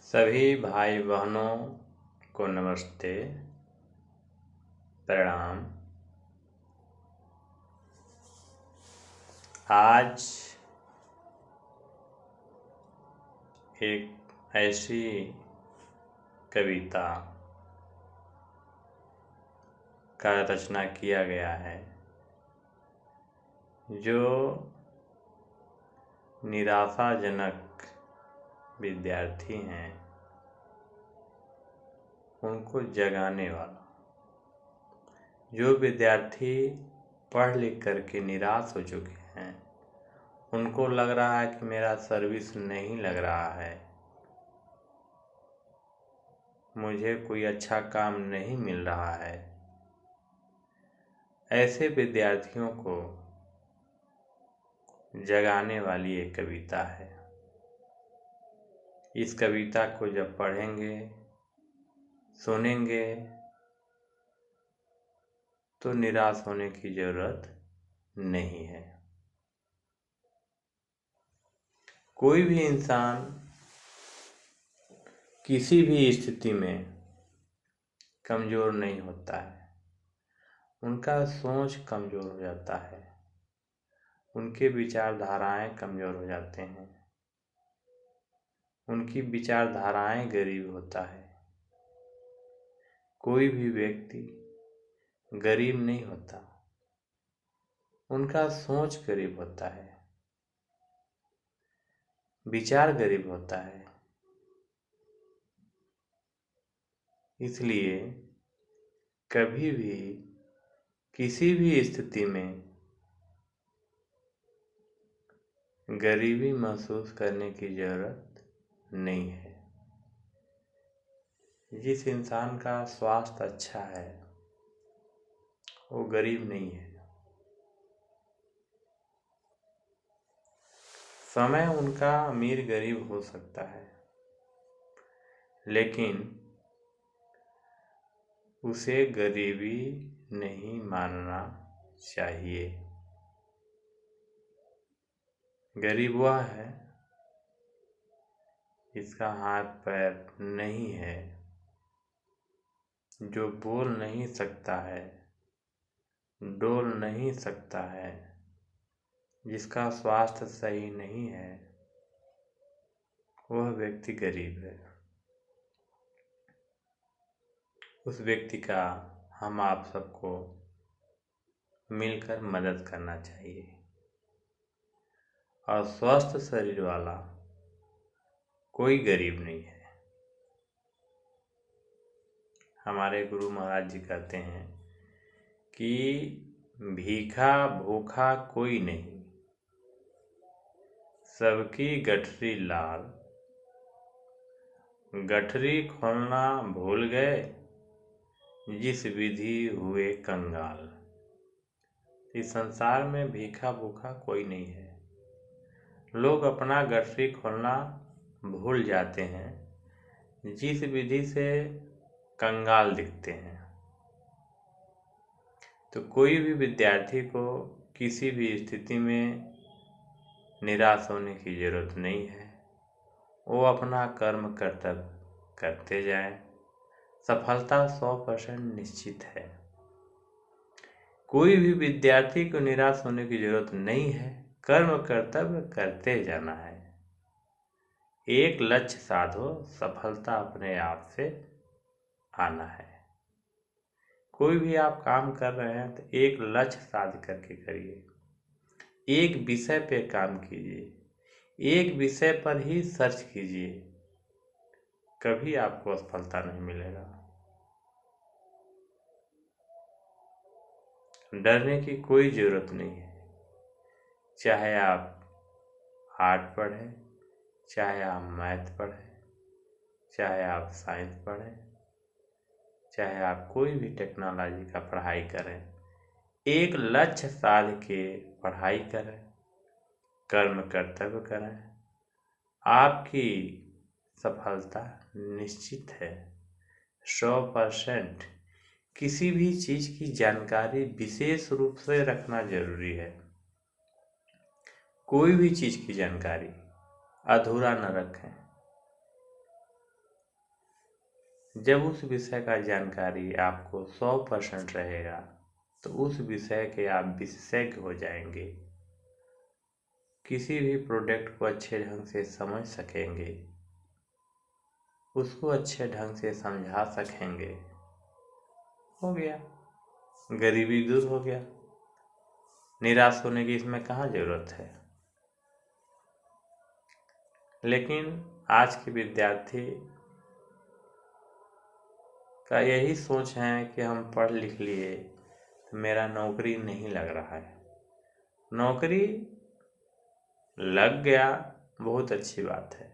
सभी भाई बहनों को नमस्ते, प्रणाम। आज एक ऐसी कविता का रचना किया गया है जो निराशाजनक विद्यार्थी हैं उनको जगाने वाला। जो विद्यार्थी पढ़ लिख करके निराश हो चुके हैं, उनको लग रहा है कि मेरा सर्विस नहीं लग रहा है, मुझे कोई अच्छा काम नहीं मिल रहा है, ऐसे विद्यार्थियों को जगाने वाली एक कविता है। इस कविता को जब पढ़ेंगे, सुनेंगे तो निराश होने की जरूरत नहीं है। कोई भी इंसान किसी भी स्थिति में कमज़ोर नहीं होता है, उनका सोच कमज़ोर हो जाता है, उनके विचारधाराएं कमज़ोर हो जाते हैं, उनकी विचारधाराएं गरीब होता है। कोई भी व्यक्ति गरीब नहीं होता, उनका सोच गरीब होता है, विचार गरीब होता है। इसलिए कभी भी किसी भी स्थिति में गरीबी महसूस करने की जरूरत नहीं है। जिस इंसान का स्वास्थ्य अच्छा है वो गरीब नहीं है। समय उनका अमीर गरीब हो सकता है, लेकिन उसे गरीबी नहीं मानना चाहिए। गरीब वह है जिसका हाथ पैर नहीं है, जो बोल नहीं सकता है, डोल नहीं सकता है, जिसका स्वास्थ्य सही नहीं है, वह व्यक्ति गरीब है। उस व्यक्ति का हम आप सबको मिलकर मदद करना चाहिए। और स्वस्थ शरीर वाला कोई गरीब नहीं है। हमारे गुरु महाराज जी कहते हैं कि भीखा भूखा कोई नहीं, सबकी गठरी लाल, गठरी खोलना भूल गए, जिस विधि हुए कंगाल। इस संसार में भीखा भूखा कोई नहीं है। लोग अपना गठरी खोलना भूल जाते हैं, जिस विधि से कंगाल दिखते हैं। तो कोई भी विद्यार्थी को किसी भी स्थिति में निराश होने की जरूरत नहीं है। वो अपना कर्म कर्तव्य करते जाए, सफलता 100% निश्चित है। कोई भी विद्यार्थी को निराश होने की जरूरत नहीं है, कर्म कर्तव्य करते जाना है। एक लक्ष्य साधो, सफलता अपने आप से आना है। कोई भी आप काम कर रहे हैं तो एक लक्ष्य साध करके करिए, एक विषय पे काम कीजिए, एक विषय पर ही सर्च कीजिए, कभी आपको असफलता नहीं मिलेगा। डरने की कोई जरूरत नहीं है। चाहे आप आर्ट पढ़ें, चाहे आप मैथ पढ़ें, चाहे आप साइंस पढ़ें, चाहे आप कोई भी टेक्नोलॉजी का पढ़ाई करें, एक लक्ष्य साध के पढ़ाई करें, कर्म कर्तव्य करें, आपकी सफलता निश्चित है। 100%। किसी भी चीज़ की जानकारी विशेष रूप से रखना जरूरी है। कोई भी चीज़ की जानकारी अधूरा न रखें। जब उस विषय का जानकारी आपको 100% रहेगा तो उस विषय के आप विशेषज्ञ हो जाएंगे, किसी भी प्रोडक्ट को अच्छे ढंग से समझ सकेंगे, उसको अच्छे ढंग से समझा सकेंगे। हो गया, गरीबी दूर हो गया। निराश होने की इसमें कहाँ ज़रूरत है। लेकिन आज के विद्यार्थी का यही सोच है कि हम पढ़ लिख लिए तो मेरा नौकरी नहीं लग रहा है। नौकरी लग गया बहुत अच्छी बात है,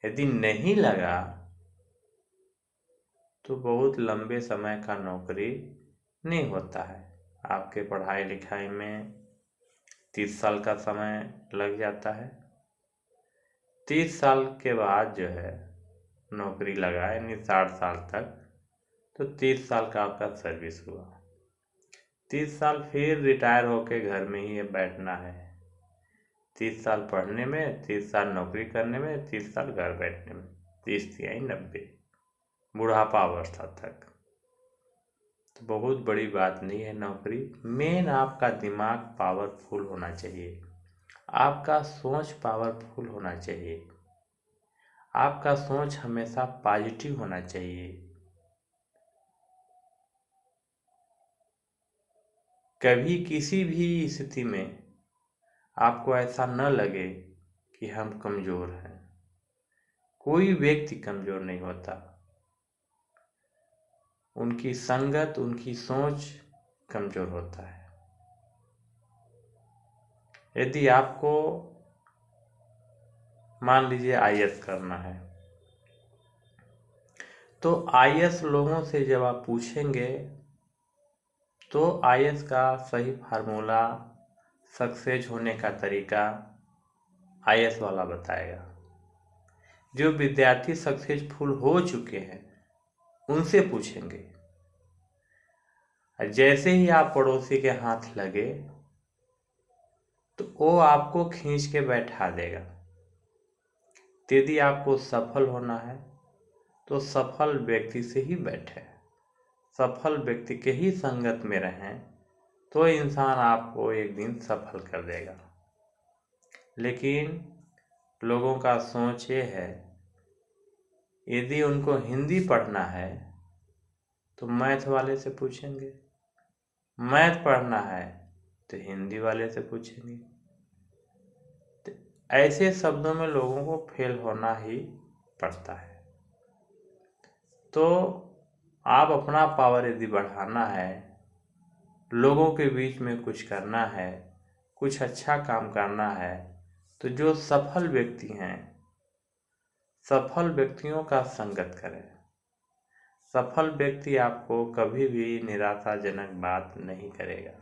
यदि नहीं लगा तो बहुत लंबे समय का नौकरी नहीं होता है। आपके पढ़ाई लिखाई में 30 साल का समय लग जाता है। 30 साल के बाद जो है नौकरी लगा, यानी 60 साल तक, तो 30 साल का आपका सर्विस हुआ। 30 साल फिर रिटायर होके घर में ही बैठना है। 30 साल पढ़ने में, 30 साल नौकरी करने में, 30 साल घर बैठने में, 30 तिहाई 90, बुढ़ापा अवस्था तक। तो बहुत बड़ी बात नहीं है नौकरी। मेन आपका दिमाग पावरफुल होना चाहिए, आपका सोच पावरफुल होना चाहिए, आपका सोच हमेशा पॉजिटिव होना चाहिए। कभी किसी भी स्थिति में आपको ऐसा न लगे कि हम कमज़ोर हैं। कोई व्यक्ति कमज़ोर नहीं होता, उनकी संगत, उनकी सोच कमज़ोर होता है। यदि आपको मान लीजिए IAS करना है, तो IAS लोगों से जब आप पूछेंगे तो IAS का सही फार्मूला, सक्सेस होने का तरीका IAS वाला बताएगा। जो विद्यार्थी सक्सेसफुल हो चुके हैं उनसे पूछेंगे, जैसे ही आप पड़ोसी के हाथ लगे तो वो आपको खींच के बैठा देगा। यदि आपको सफल होना है तो सफल व्यक्ति से ही बैठे, सफल व्यक्ति के ही संगत में रहें, तो इंसान आपको एक दिन सफल कर देगा। लेकिन लोगों का सोच ये है, यदि उनको हिंदी पढ़ना है तो मैथ वाले से पूछेंगे, मैथ पढ़ना है तो हिंदी वाले से पूछेंगे। तो ऐसे शब्दों में लोगों को फेल होना ही पड़ता है। तो आप अपना पावर यदि बढ़ाना है, लोगों के बीच में कुछ करना है, कुछ अच्छा काम करना है, तो जो सफल व्यक्ति हैं, सफल व्यक्तियों का संगत करें। सफल व्यक्ति आपको कभी भी निराशाजनक बात नहीं करेगा।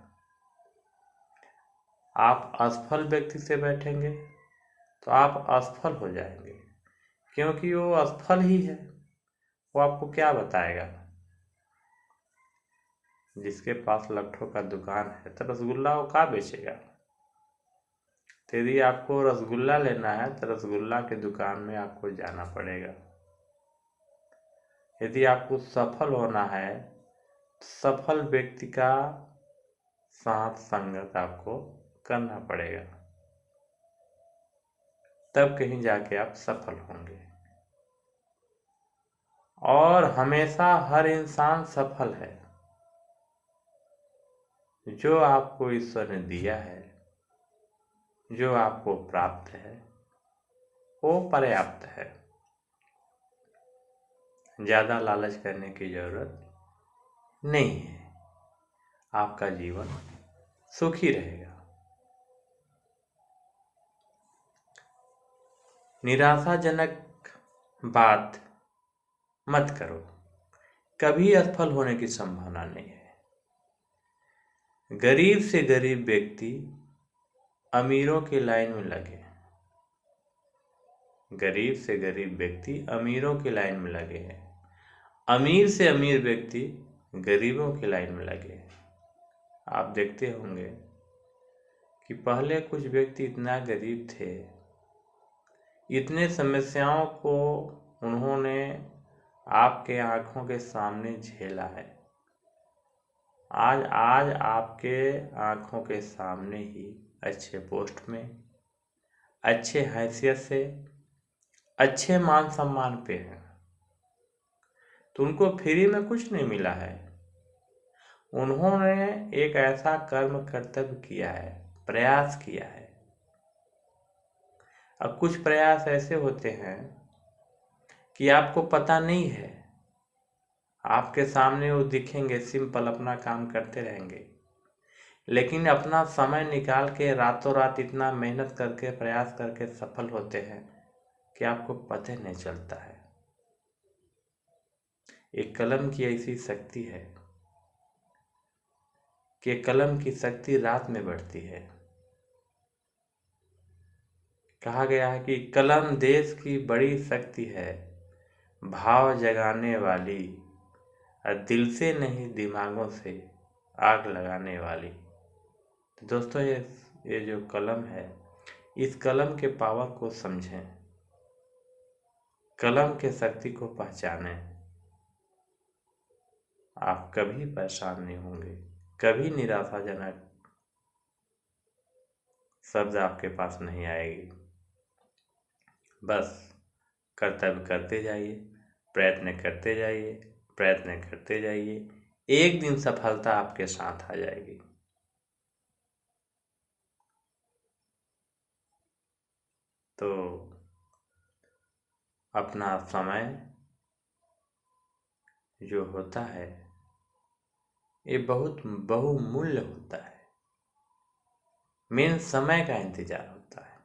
आप असफल व्यक्ति से बैठेंगे तो आप असफल हो जाएंगे, क्योंकि वो असफल ही है। वो आपको क्या बताएगा। जिसके पास लट्ठों का दुकान है तो रसगुल्ला वो क्या बेचेगा। तो यदि आपको रसगुल्ला लेना है तो रसगुल्ला के दुकान में आपको जाना पड़ेगा। यदि आपको सफल होना है तो सफल व्यक्ति का साथ संगत आपको करना पड़ेगा, तब कहीं जाके आप सफल होंगे। और हमेशा हर इंसान सफल है। जो आपको ईश्वर ने दिया है, जो आपको प्राप्त है, वो पर्याप्त है। ज़्यादा लालच करने की जरूरत नहीं है। आपका जीवन सुखी रहेगा। निराशाजनक बात मत करो, कभी असफल होने की संभावना नहीं है। गरीब से गरीब व्यक्ति अमीरों की लाइन में लगे, गरीब से गरीब व्यक्ति अमीरों की लाइन में लगे हैं, अमीर से अमीर व्यक्ति गरीबों की लाइन में लगे हैं। आप देखते होंगे कि पहले कुछ व्यक्ति इतना गरीब थे, इतने समस्याओं को उन्होंने आपके आंखों के सामने झेला है। आज आज आपके आंखों के सामने ही अच्छे पोस्ट में, अच्छे हैसियत से, अच्छे मान सम्मान पे हैं। तो उनको फ्री में कुछ नहीं मिला है। उन्होंने एक ऐसा कर्म कर्तव्य किया है, प्रयास किया है। अब कुछ प्रयास ऐसे होते हैं कि आपको पता नहीं है, आपके सामने वो दिखेंगे, सिंपल अपना काम करते रहेंगे, लेकिन अपना समय निकाल के रातों रात इतना मेहनत करके प्रयास करके सफल होते हैं कि आपको पता नहीं चलता है। एक कलम की ऐसी शक्ति है कि कलम की शक्ति रात में बढ़ती है। कहा गया है कि कलम देश की बड़ी शक्ति है, भाव जगाने वाली, और दिल से नहीं दिमागों से आग लगाने वाली। तो दोस्तों, ये जो कलम है, इस कलम के पावर को समझें, कलम के शक्ति को पहचानें। आप कभी परेशान नहीं होंगे, कभी निराशाजनक शब्द आपके पास नहीं आएगी। बस कर्तव्य करते जाइए, प्रयत्न करते जाइए, प्रयत्न करते जाइए। एक दिन सफलता आपके साथ आ जाएगी। तो अपना समय जो होता है, ये बहुत बहुमूल्य होता है। मेन समय का इंतजार होता है।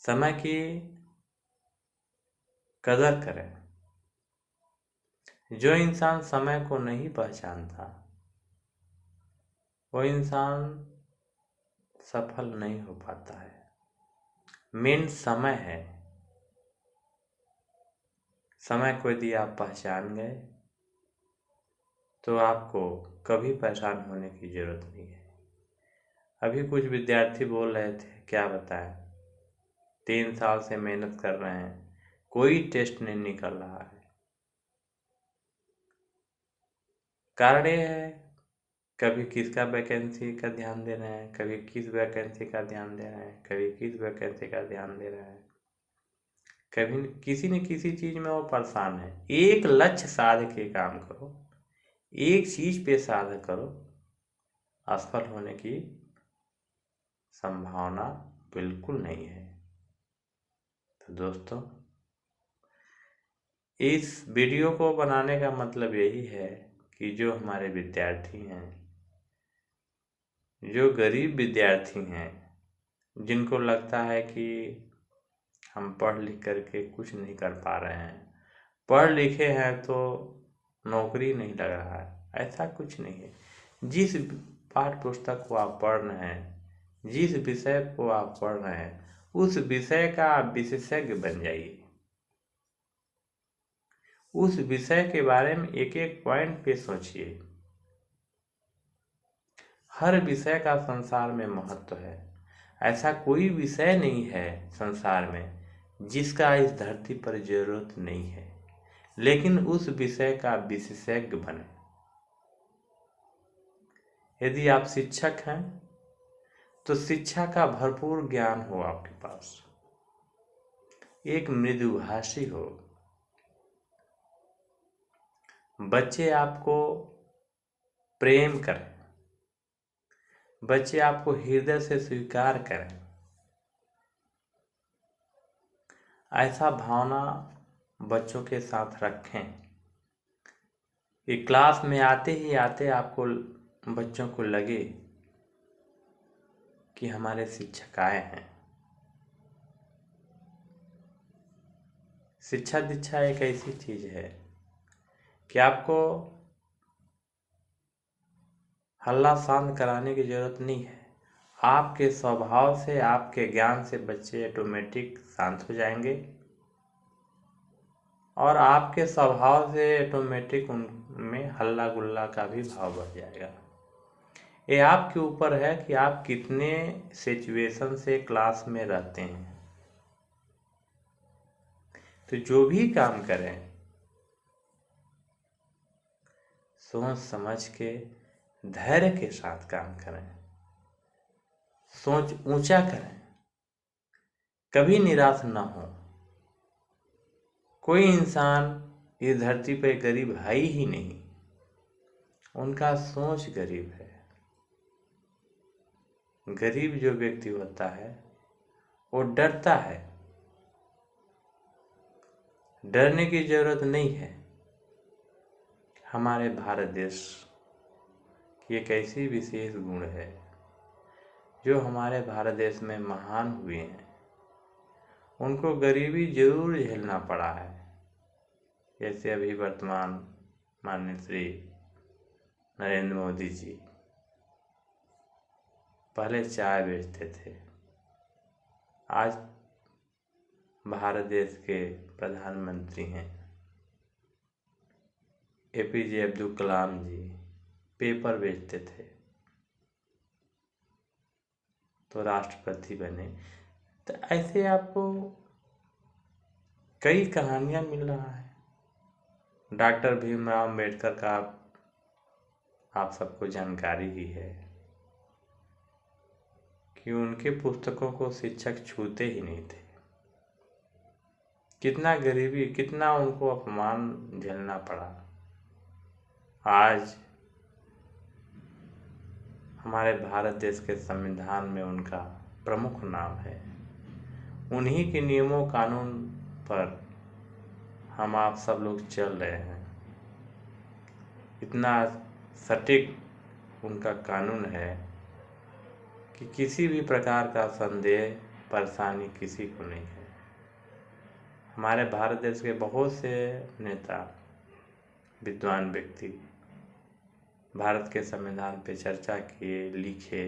समय की कदर करें। जो इंसान समय को नहीं पहचानता, वो इंसान सफल नहीं हो पाता है। मेन समय है। समय को यदि आप पहचान गए तो आपको कभी परेशान होने की जरूरत नहीं है। अभी कुछ विद्यार्थी बोल रहे थे, क्या बताएं, 3 साल से मेहनत कर रहे हैं, कोई टेस्ट नहीं निकल रहा है। कारण ये है, कभी किसका वैकेंसी का ध्यान दे रहे हैं, कभी किस वैकेंसी का ध्यान दे रहे हैं, कभी किस वैकेंसी का ध्यान दे रहे हैं, कभी किसी न किसी चीज में वो परेशान है। एक लक्ष्य साध के काम करो, एक चीज पे साध करो, असफल होने की संभावना बिल्कुल नहीं है। तो दोस्तों, इस वीडियो को बनाने का मतलब यही है कि जो हमारे विद्यार्थी हैं, जो गरीब विद्यार्थी हैं, जिनको लगता है कि हम पढ़ लिख करके कुछ नहीं कर पा रहे हैं, पढ़ लिखे हैं तो नौकरी नहीं लग रहा है, ऐसा कुछ नहीं है। जिस पाठ्य पुस्तक को आप पढ़ रहे हैं, जिस विषय को आप पढ़ रहे हैं, उस विषय का आप विशेषज्ञ बन जाइए। उस विषय के बारे में एक एक पॉइंट पे सोचिए। हर विषय का संसार में महत्व है। ऐसा कोई विषय नहीं है संसार में जिसका इस धरती पर जरूरत नहीं है, लेकिन उस विषय का विशेषज्ञ बने। यदि आप शिक्षक हैं तो शिक्षा का भरपूर ज्ञान हो आपके पास, एक मृदुभाषी हो, बच्चे आपको प्रेम करें, बच्चे आपको हृदय से स्वीकार करें। ऐसा भावना बच्चों के साथ रखें कि क्लास में आते ही आते आपको, बच्चों को लगे कि हमारे शिक्षक आए हैं। शिक्षा दीक्षा एक ऐसी चीज है कि आपको हल्ला शांत कराने की जरूरत नहीं है। आपके स्वभाव से, आपके ज्ञान से बच्चे ऑटोमेटिक शांत हो जाएंगे, और आपके स्वभाव से ऑटोमेटिक उनमें हल्ला गुल्ला का भी भाव बढ़ जाएगा। ये आपके ऊपर है कि आप कितने सिचुएशन से क्लास में रहते हैं। तो जो भी काम करें, सोच समझ के धैर्य के साथ काम करें, सोच ऊंचा करें, कभी निराश न हो। कोई इंसान इस धरती पर गरीब है ही नहीं, उनका सोच गरीब है। गरीब जो व्यक्ति होता है वो डरता है। डरने की जरूरत नहीं है। हमारे भारत देश की एक ऐसी विशेष गुण है जो हमारे भारत देश में महान हुए हैं, उनको गरीबी जरूर झेलना पड़ा है। जैसे अभी वर्तमान माननीय श्री नरेंद्र मोदी जी पहले चाय बेचते थे, आज भारत देश के प्रधानमंत्री हैं। APJ अब्दुल कलाम जी पेपर बेचते थे तो राष्ट्रपति बने। तो ऐसे आपको कई कहानियां मिल रहा है। डॉक्टर भीमराव अम्बेडकर का आप सबको जानकारी ही है कि उनके पुस्तकों को शिक्षक छूते ही नहीं थे। कितना गरीबी, कितना उनको अपमान झेलना पड़ा। आज हमारे भारत देश के संविधान में उनका प्रमुख नाम है। उन्हीं के नियमों कानून पर हम आप सब लोग चल रहे हैं। इतना सटीक उनका कानून है कि किसी भी प्रकार का संदेह, परेशानी किसी को नहीं है। हमारे भारत देश के बहुत से नेता, विद्वान व्यक्ति भारत के संविधान पे चर्चा किए, लिखे,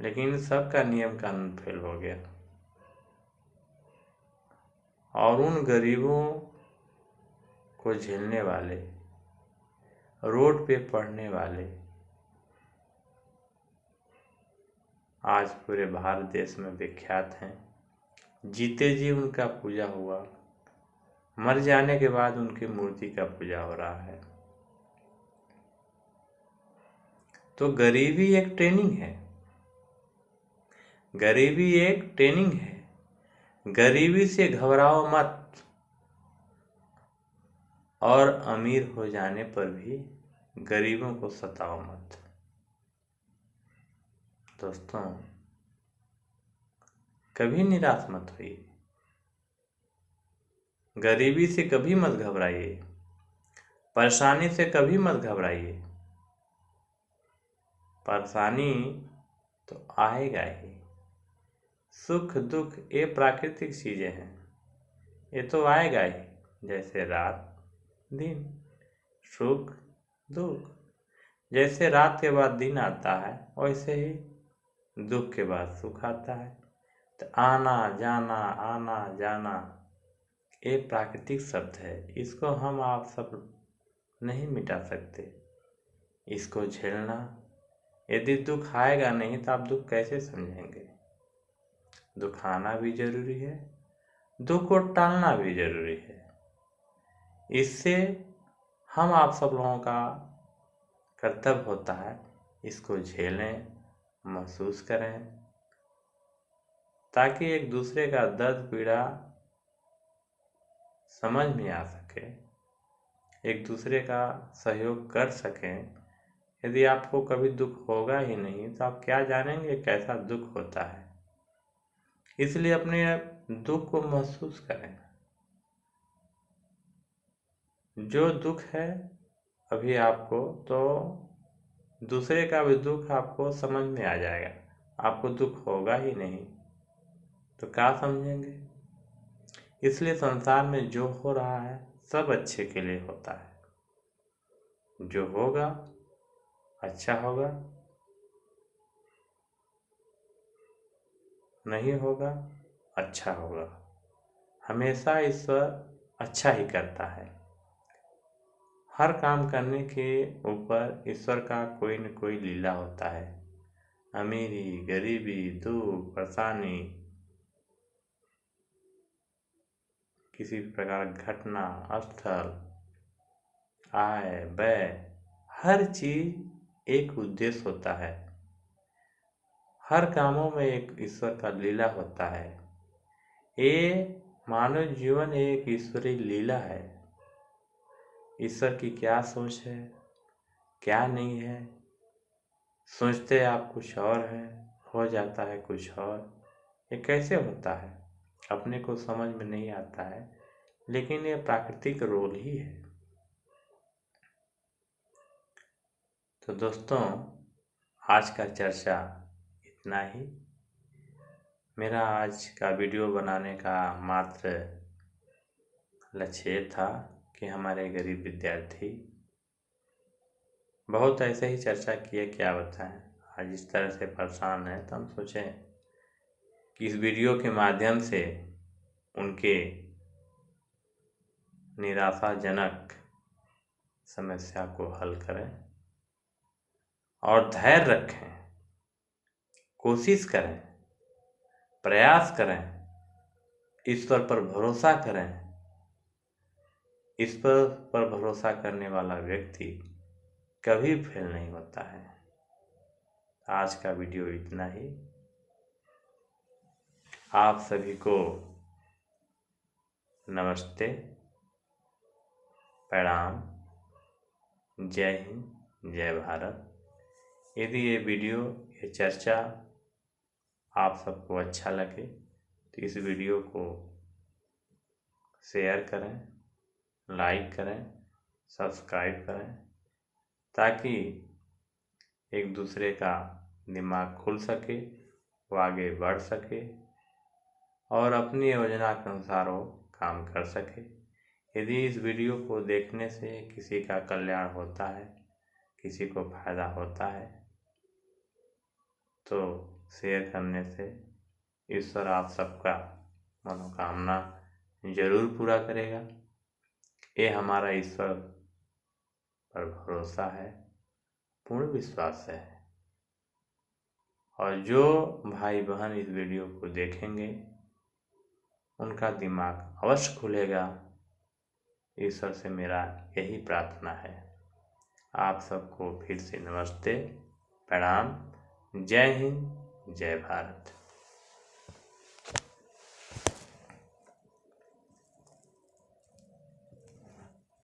लेकिन सबका नियम कानून फेल हो गया। और उन गरीबों को झेलने वाले, रोड पे पढ़ने वाले आज पूरे भारत देश में विख्यात हैं। जीते जी उनका पूजा हुआ, मर जाने के बाद उनकी मूर्ति का पूजा हो रहा है। तो गरीबी एक ट्रेनिंग है, गरीबी एक ट्रेनिंग है। गरीबी से घबराओ मत, और अमीर हो जाने पर भी गरीबों को सताओ मत। दोस्तों, कभी निराश मत होइए, गरीबी से कभी मत घबराइए, परेशानी से कभी मत घबराइए। परेशानी तो आएगा ही, सुख दुख ये प्राकृतिक चीजें हैं, ये तो आएगा ही। जैसे रात दिन, सुख दुख, जैसे रात के बाद दिन आता है वैसे ही दुख के बाद सुख आता है। तो आना जाना, आना जाना ये प्राकृतिक शब्द है, इसको हम आप सब नहीं मिटा सकते। इसको झेलना, यदि दुख आएगा नहीं तो आप दुख कैसे समझेंगे। दुख आना भी जरूरी है, दुख को टालना भी जरूरी है। इससे हम आप सब लोगों का कर्तव्य होता है, इसको झेलें, महसूस करें, ताकि एक दूसरे का दर्द पीड़ा समझ में आ सके, एक दूसरे का सहयोग कर सकें। यदि आपको कभी दुख होगा ही नहीं तो आप क्या जानेंगे कैसा दुख होता है। इसलिए अपने दुख को महसूस करें। जो दुख है अभी आपको, तो दूसरे का भी दुख आपको समझ में आ जाएगा। आपको दुख होगा ही नहीं तो क्या समझेंगे। इसलिए संसार में जो हो रहा है सब अच्छे के लिए होता है। जो होगा अच्छा होगा, नहीं होगा अच्छा होगा। हमेशा ईश्वर अच्छा ही करता है। हर काम करने के ऊपर ईश्वर का कोई न कोई लीला होता है। अमीरी, गरीबी, दुख, परेशानी, किसी प्रकार घटना, स्थल, आय व्यय, हर चीज एक उद्देश्य होता है, हर कामों में एक ईश्वर का लीला होता है। ये मानव जीवन एक ईश्वरीय लीला है। ईश्वर की क्या सोच है, क्या नहीं है, सोचते आप कुछ और है, हो जाता है कुछ और। ये कैसे होता है अपने को समझ में नहीं आता है, लेकिन ये प्राकृतिक रोल ही है। तो दोस्तों, आज का चर्चा इतना ही। मेरा आज का वीडियो बनाने का मात्र लक्ष्य था कि हमारे गरीब विद्यार्थी बहुत ऐसे ही चर्चा किए, क्या बताएं, आज इस तरह से परेशान हैं, तो हम सोचें कि इस वीडियो के माध्यम से उनके निराशाजनक समस्या को हल करें और धैर्य रखें, कोशिश करें, प्रयास करें, ईश्वर पर भरोसा करें। ईश्वर पर भरोसा करने वाला व्यक्ति कभी फेल नहीं होता है। आज का वीडियो इतना ही। आप सभी को नमस्ते, प्रणाम, जय हिंद, जय भारत। यदि ये वीडियो, ये चर्चा आप सबको अच्छा लगे तो इस वीडियो को शेयर करें, लाइक करें, सब्सक्राइब करें, ताकि एक दूसरे का दिमाग खुल सके, वो आगे बढ़ सके और अपनी योजना के अनुसार वो काम कर सके। यदि इस वीडियो को देखने से किसी का कल्याण होता है, किसी को फायदा होता है, तो शेयर करने से ईश्वर आप सबका मनोकामना जरूर पूरा करेगा। ये हमारा ईश्वर पर भरोसा है, पूर्ण विश्वास है। और जो भाई बहन इस वीडियो को देखेंगे उनका दिमाग अवश्य खुलेगा। ईश्वर से मेरा यही प्रार्थना है। आप सबको फिर से नमस्ते, प्रणाम, जय हिंद, जय भारत।